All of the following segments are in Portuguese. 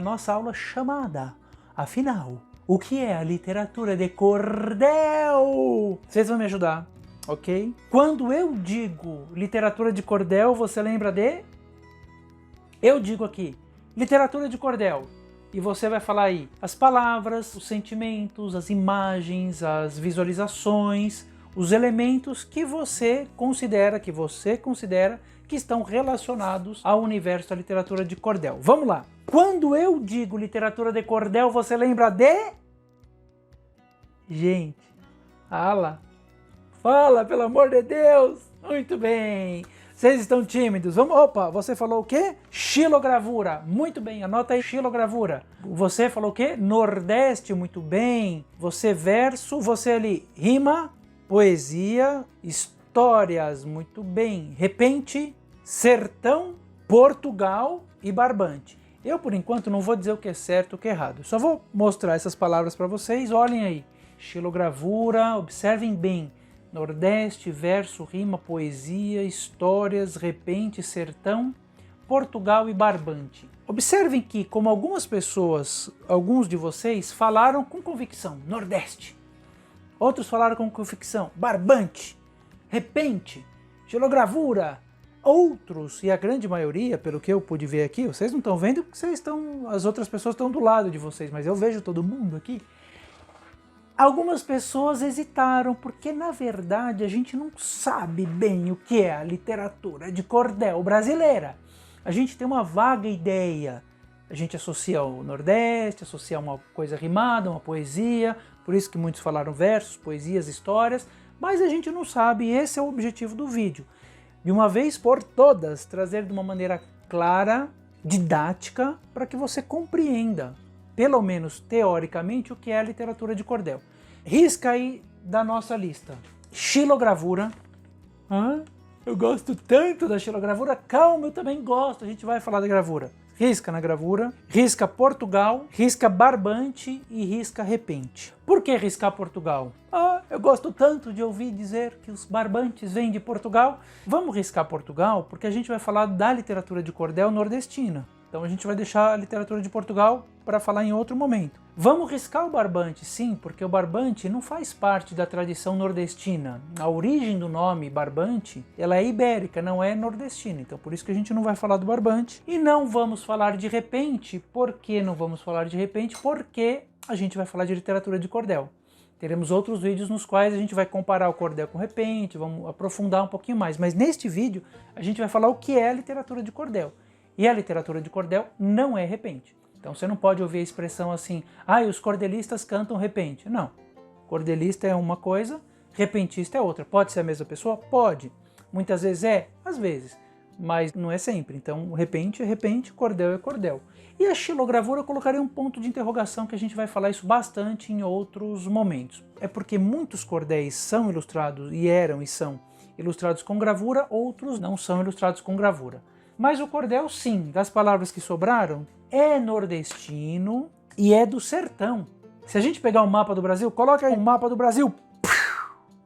da nossa aula chamada. Afinal, o que é a literatura de cordel? Vocês vão me ajudar, ok? Quando eu digo literatura de cordel, você lembra de? Eu digo aqui, literatura de cordel. E você vai falar aí as palavras, os sentimentos, as imagens, as visualizações, os elementos que você considera que estão relacionados ao universo da literatura de cordel. Vamos lá. Quando eu digo literatura de cordel, você lembra de? Gente, fala, pelo amor de Deus. Muito bem. Vocês estão tímidos? Vamos. Opa, você falou o quê? Xilogravura. Muito bem, anota aí, xilogravura. Você falou o quê? Nordeste, muito bem. Você verso, você ali rima, poesia, histórias, muito bem. Repente, sertão, Portugal e barbante. Eu, por enquanto, não vou dizer o que é certo e o que é errado. Só vou mostrar essas palavras para vocês. Olhem aí. Xilogravura, observem bem. Nordeste, verso, rima, poesia, histórias, repente, sertão, Portugal e barbante. Observem que, como algumas pessoas, alguns de vocês, falaram com convicção, Nordeste. Outros falaram com convicção, barbante, repente, xilogravura. Outros, e a grande maioria, pelo que eu pude ver aqui, vocês não estão vendo porque as outras pessoas estão do lado de vocês, mas eu vejo todo mundo aqui. Algumas pessoas hesitaram, porque na verdade a gente não sabe bem o que é a literatura de cordel brasileira. A gente tem uma vaga ideia. A gente associa ao Nordeste, associa uma coisa rimada, uma poesia, por isso que muitos falaram versos, poesias, histórias, mas a gente não sabe, e esse é o objetivo do vídeo. De uma vez por todas, trazer de uma maneira clara, didática, para que você compreenda, pelo menos teoricamente, o que é a literatura de cordel. Risca aí da nossa lista. Xilogravura. Eu gosto tanto da xilogravura. Calma, eu também gosto. A gente vai falar da gravura. Risca na gravura. Risca Portugal. Risca barbante e risca repente. Por que riscar Portugal? Eu gosto tanto de ouvir dizer que os barbantes vêm de Portugal. Vamos riscar Portugal porque a gente vai falar da literatura de cordel nordestina. Então a gente vai deixar a literatura de Portugal para falar em outro momento. Vamos riscar o barbante, sim, porque o barbante não faz parte da tradição nordestina. A origem do nome barbante, ela é ibérica, não é nordestina. Então por isso que a gente não vai falar do barbante. E não vamos falar de repente. Por que não vamos falar de repente? Porque a gente vai falar de literatura de cordel. Teremos outros vídeos nos quais a gente vai comparar o cordel com o repente, vamos aprofundar um pouquinho mais. Mas neste vídeo a gente vai falar o que é a literatura de cordel. E a literatura de cordel não é repente. Então você não pode ouvir a expressão assim, os cordelistas cantam repente. Não. Cordelista é uma coisa, repentista é outra. Pode ser a mesma pessoa? Pode. Muitas vezes é? Às vezes. Mas não é sempre. Então repente é repente, cordel é cordel. E a xilogravura eu colocaria um ponto de interrogação que a gente vai falar isso bastante em outros momentos. É porque muitos cordéis são ilustrados, e eram e são ilustrados com gravura, outros não são ilustrados com gravura. Mas o cordel, sim, das palavras que sobraram, é nordestino e é do sertão. Se a gente pegar o mapa do Brasil, coloca aí o mapa do Brasil.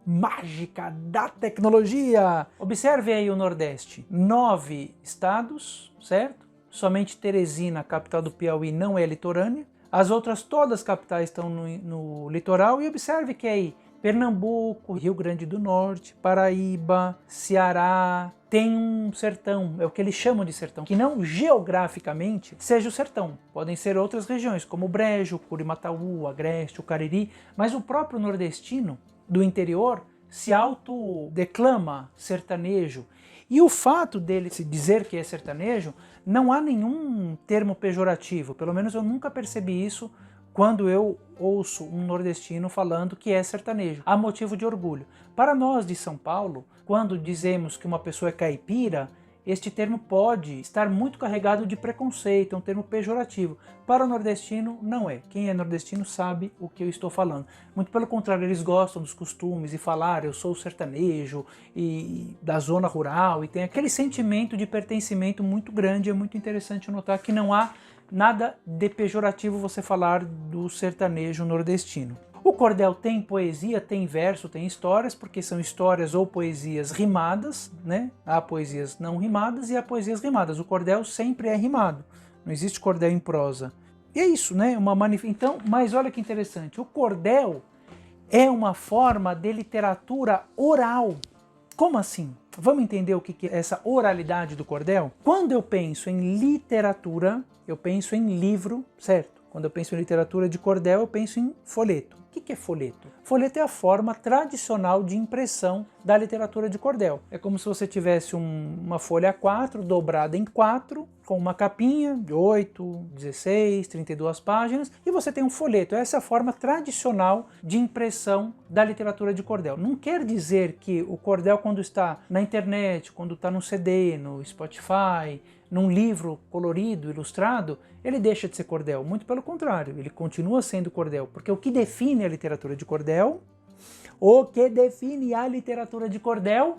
Mágica da tecnologia! Observe aí o Nordeste. 9 estados, certo? Somente Teresina, capital do Piauí, não é litorânea. As outras todas as capitais estão no litoral. E observe que aí Pernambuco, Rio Grande do Norte, Paraíba, Ceará, tem um sertão, é o que eles chamam de sertão, que não geograficamente seja o sertão. Podem ser outras regiões, como o Brejo, Curimataú, o Agreste, o Cariri, mas o próprio nordestino do interior se autodeclama sertanejo. E o fato dele se dizer que é sertanejo, não há nenhum termo pejorativo, pelo menos eu nunca percebi isso quando eu ouço um nordestino falando que é sertanejo. Há motivo de orgulho. Para nós de São Paulo, quando dizemos que uma pessoa é caipira, este termo pode estar muito carregado de preconceito, é um termo pejorativo. Para o nordestino, não é. Quem é nordestino sabe o que eu estou falando. Muito pelo contrário, eles gostam dos costumes e falar, eu sou sertanejo e da zona rural, e tem aquele sentimento de pertencimento muito grande. É muito interessante notar que não há nada de pejorativo você falar do sertanejo nordestino. O cordel tem poesia, tem verso, tem histórias, porque são histórias ou poesias rimadas, né? Há poesias não rimadas e há poesias rimadas. O cordel sempre é rimado, não existe cordel em prosa. E é isso, né? Então, mas olha que interessante, o cordel é uma forma de literatura oral. Como assim? Vamos entender o que é essa oralidade do cordel? Quando eu penso em literatura, eu penso em livro, certo? Quando eu penso em literatura de cordel, eu penso em folheto. O que é folheto? Folheto é a forma tradicional de impressão da literatura de cordel. É como se você tivesse uma folha A4 dobrada em 4, com uma capinha de 8, 16, 32 páginas, e você tem um folheto. Essa é a forma tradicional de impressão da literatura de cordel. Não quer dizer que o cordel, quando está na internet, quando está no CD, no Spotify, num livro colorido, ilustrado, ele deixa de ser cordel. Muito pelo contrário, ele continua sendo cordel, porque o que define a literatura de cordel,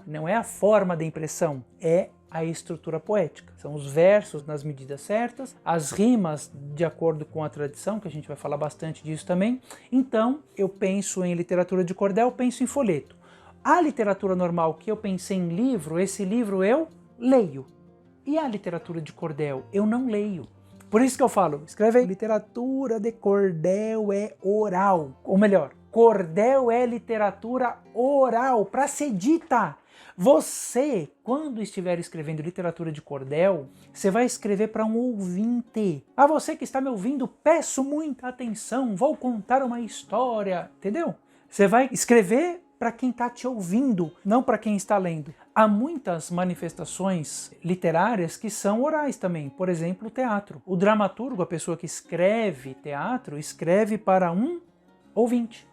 não é a forma da impressão, é a estrutura poética. São os versos nas medidas certas, as rimas de acordo com a tradição, que a gente vai falar bastante disso também. Então, eu penso em literatura de cordel, penso em folheto. A literatura normal que eu pensei em livro, esse livro eu leio. E a literatura de cordel, eu não leio. Por isso que eu falo, escreve aí, literatura de cordel é oral. Ou melhor, cordel é literatura oral, para ser dita. Você, quando estiver escrevendo literatura de cordel, você vai escrever para um ouvinte. A você que está me ouvindo, peço muita atenção, vou contar uma história, entendeu? Você vai escrever para quem está te ouvindo, não para quem está lendo. Há muitas manifestações literárias que são orais também, por exemplo, o teatro. O dramaturgo, a pessoa que escreve teatro, escreve para um ouvinte,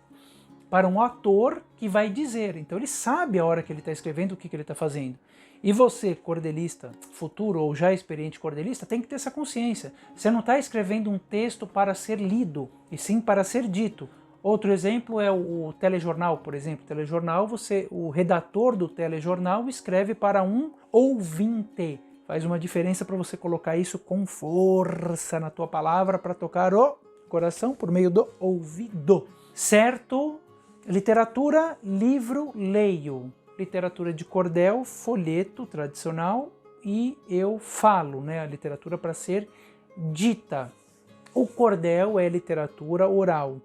para um ator que vai dizer. Então ele sabe a hora que ele está escrevendo o que ele está fazendo. E você, cordelista, futuro ou já experiente cordelista, tem que ter essa consciência. Você não está escrevendo um texto para ser lido, e sim para ser dito. Outro exemplo é o telejornal, por exemplo. Telejornal, o redator do telejornal escreve para um ouvinte. Faz uma diferença para você colocar isso com força na tua palavra para tocar o coração por meio do ouvido. Certo? Literatura, livro, leio. Literatura de cordel, folheto tradicional, e eu falo, né? A literatura para ser dita. O cordel é literatura oral,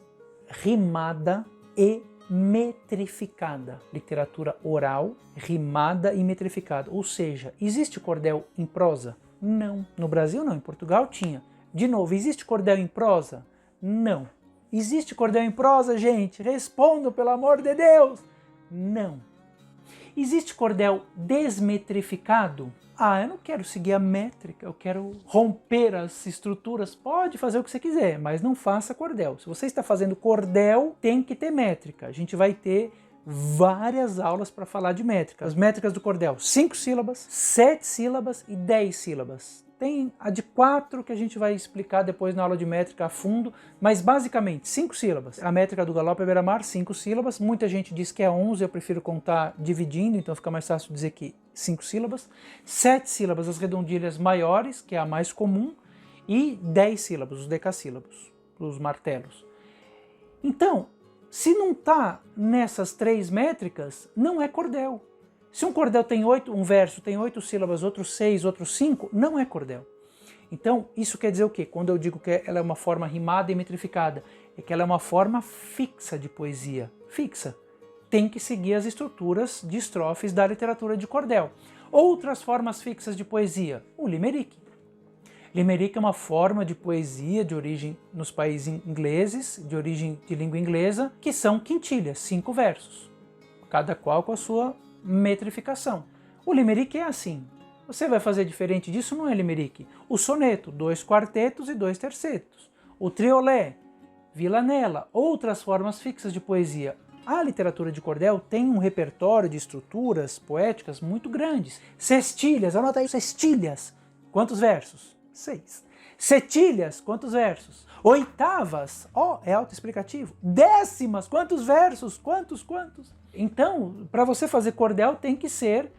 rimada e metrificada. Literatura oral, rimada e metrificada. Ou seja, existe cordel em prosa? Não. No Brasil não, em Portugal tinha. De novo, existe cordel em prosa? Não. Existe cordel em prosa, gente? Respondam, pelo amor de Deus! Não. Existe cordel desmetrificado? Ah, eu não quero seguir a métrica, eu quero romper as estruturas. Pode fazer o que você quiser, mas não faça cordel. Se você está fazendo cordel, tem que ter métrica. A gente vai ter várias aulas para falar de métrica. As métricas do cordel: 5 sílabas, 7 sílabas e 10 sílabas. Tem a de 4 que a gente vai explicar depois na aula de métrica a fundo, mas basicamente 5 sílabas. A métrica do Galope Beira-Mar, 5 sílabas. Muita gente diz que é 11, eu prefiro contar dividindo, então fica mais fácil dizer que 5 sílabas. 7 sílabas, as redondilhas maiores, que é a mais comum, e 10 sílabas, os decassílabos, os martelos. Então, se não está nessas 3 métricas, não é cordel. Se um cordel tem 8, um verso tem 8 sílabas, outro 6, outro 5, não é cordel. Então, isso quer dizer o quê? Quando eu digo que ela é uma forma rimada e metrificada, é que ela é uma forma fixa de poesia. Fixa. Tem que seguir as estruturas de estrofes da literatura de cordel. Outras formas fixas de poesia, o limerick. Limerick é uma forma de poesia de origem nos países ingleses, de origem de língua inglesa, que são quintilhas, 5 versos, cada qual com a sua metrificação. O limerick é assim. Você vai fazer diferente disso? Não é limerick. O soneto, 2 quartetos e 2 tercetos. O triolé, vilanela, outras formas fixas de poesia. A literatura de cordel tem um repertório de estruturas poéticas muito grandes. Sextilhas, anota aí, sextilhas. Quantos versos? 6. Setilhas, quantos versos? Oitavas, é autoexplicativo. Décimas, quantos versos? Quantos? Então, para você fazer cordel tem que ser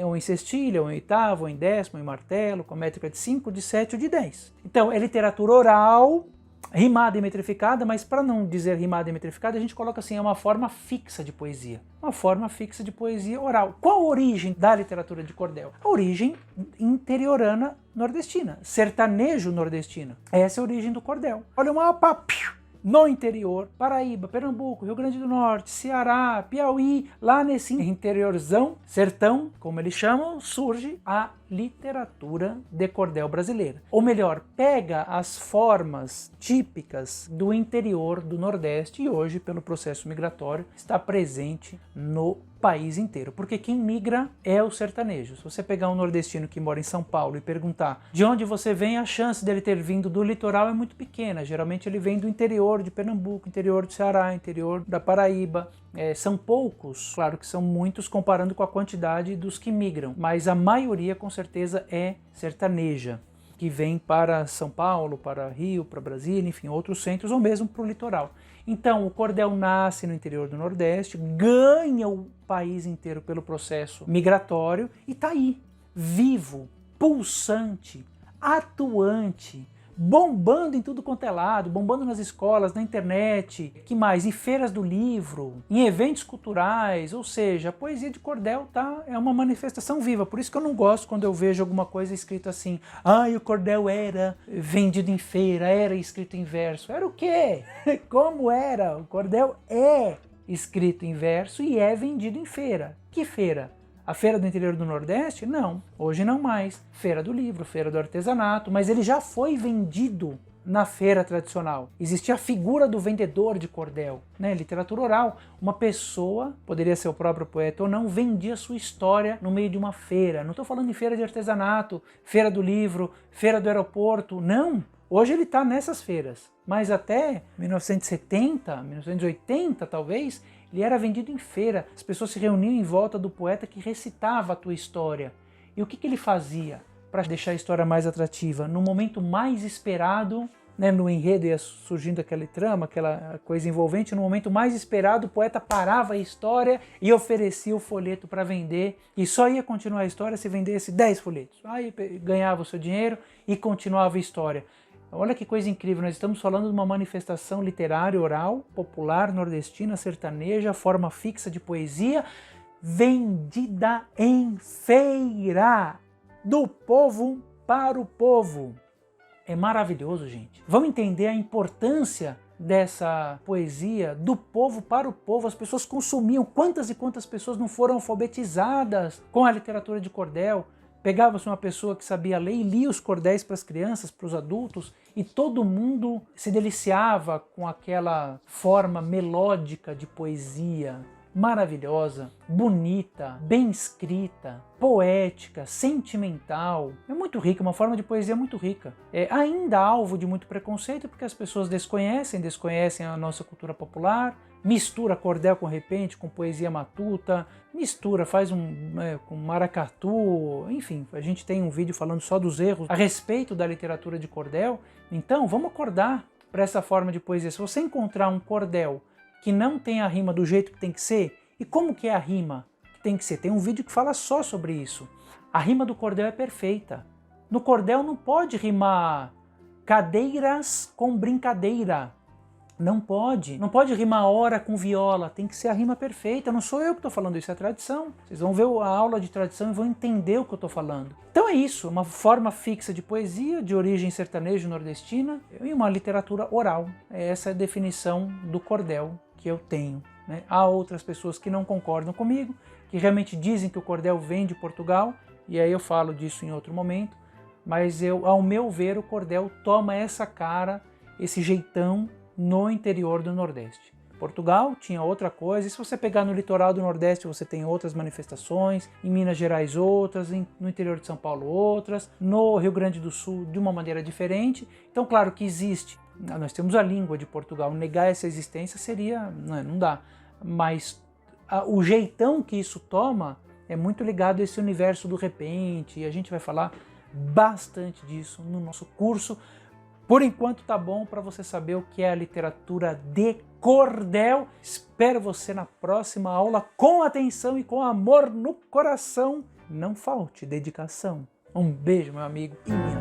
ou em sextilha, ou em oitava, ou em décimo, ou em martelo, com a métrica de 5, de 7 ou de 10. Então, é literatura oral rimada e metrificada, mas para não dizer rimada e metrificada, a gente coloca assim, é uma forma fixa de poesia. Uma forma fixa de poesia oral. Qual a origem da literatura de cordel? A origem interiorana nordestina, sertanejo nordestino. Essa é a origem do cordel. Olha o mapa, no interior, Paraíba, Pernambuco, Rio Grande do Norte, Ceará, Piauí, lá nesse interiorzão, sertão, como eles chamam, surge a literatura de cordel brasileira. Ou melhor, pega as formas típicas do interior do Nordeste e hoje, pelo processo migratório, está presente no país inteiro. Porque quem migra é o sertanejo. Se você pegar um nordestino que mora em São Paulo e perguntar de onde você vem, a chance dele ter vindo do litoral é muito pequena. Geralmente ele vem do interior de Pernambuco, interior do Ceará, interior da Paraíba. São poucos, claro que são muitos comparando com a quantidade dos que migram, mas a maioria com certeza é sertaneja, que vem para São Paulo, para Rio, para Brasília, enfim, outros centros ou mesmo para o litoral. Então o cordel nasce no interior do Nordeste, ganha o país inteiro pelo processo migratório e está aí, vivo, pulsante, atuante, bombando em tudo quanto é lado, bombando nas escolas, na internet, que mais? Em feiras do livro, em eventos culturais, ou seja, a poesia de cordel é uma manifestação viva. Por isso que eu não gosto quando eu vejo alguma coisa escrito assim, o cordel era vendido em feira, era escrito em verso. Era o quê? Como era? O cordel é escrito em verso e é vendido em feira. Que feira? A feira do interior do Nordeste? Não, hoje não mais. Feira do livro, feira do artesanato, mas ele já foi vendido na feira tradicional. Existia a figura do vendedor de cordel, né? Literatura oral. Uma pessoa, poderia ser o próprio poeta ou não, vendia sua história no meio de uma feira. Não estou falando de feira de artesanato, feira do livro, feira do aeroporto, não. Hoje ele está nessas feiras, mas até 1970, 1980 talvez, ele era vendido em feira. As pessoas se reuniam em volta do poeta que recitava a tua história. E o que ele fazia para deixar a história mais atrativa? No momento mais esperado, né, no enredo ia surgindo aquela trama, aquela coisa envolvente, no momento mais esperado o poeta parava a história e oferecia o folheto para vender, e só ia continuar a história se vendesse 10 folhetos. Aí ganhava o seu dinheiro e continuava a história. Olha que coisa incrível, nós estamos falando de uma manifestação literária oral, popular, nordestina, sertaneja, forma fixa de poesia, vendida em feira, do povo para o povo. É maravilhoso, gente. Vamos entender a importância dessa poesia do povo para o povo. As pessoas consumiam. Quantas e quantas pessoas não foram alfabetizadas com a literatura de cordel? Pegava-se uma pessoa que sabia ler e lia os cordéis para as crianças, para os adultos, e todo mundo se deliciava com aquela forma melódica de poesia, maravilhosa, bonita, bem escrita, poética, sentimental. É muito rica, uma forma de poesia muito rica. É ainda alvo de muito preconceito porque as pessoas desconhecem a nossa cultura popular, mistura cordel com repente, com poesia matuta, mistura, faz com maracatu, enfim, a gente tem um vídeo falando só dos erros a respeito da literatura de cordel. Então vamos acordar para essa forma de poesia. Se você encontrar um cordel que não tem a rima do jeito que tem que ser, e como que é a rima que tem que ser? Tem um vídeo que fala só sobre isso. A rima do cordel é perfeita. No cordel não pode rimar cadeiras com brincadeira. Não pode. Não pode rimar hora com viola. Tem que ser a rima perfeita. Não sou eu que estou falando isso, é a tradição. Vocês vão ver a aula de tradição e vão entender o que eu estou falando. Então é isso, uma forma fixa de poesia, de origem sertanejo nordestina e uma literatura oral. Essa é a definição do cordel que eu tenho, né? Há outras pessoas que não concordam comigo, que realmente dizem que o cordel vem de Portugal, e aí eu falo disso em outro momento, mas ao meu ver, o cordel toma essa cara, esse jeitão no interior do Nordeste. Portugal tinha outra coisa, e se você pegar no litoral do Nordeste você tem outras manifestações, em Minas Gerais outras, no interior de São Paulo outras, no Rio Grande do Sul de uma maneira diferente. Então claro que existe, nós temos a língua de Portugal, negar essa existência seria, não dá, mas o jeitão que isso toma é muito ligado a esse universo do repente, e a gente vai falar bastante disso no nosso curso. Por enquanto tá bom para você saber o que é a literatura de cordel. Espero você na próxima aula com atenção e com amor no coração. Não falte dedicação. Um beijo, meu amigo e minha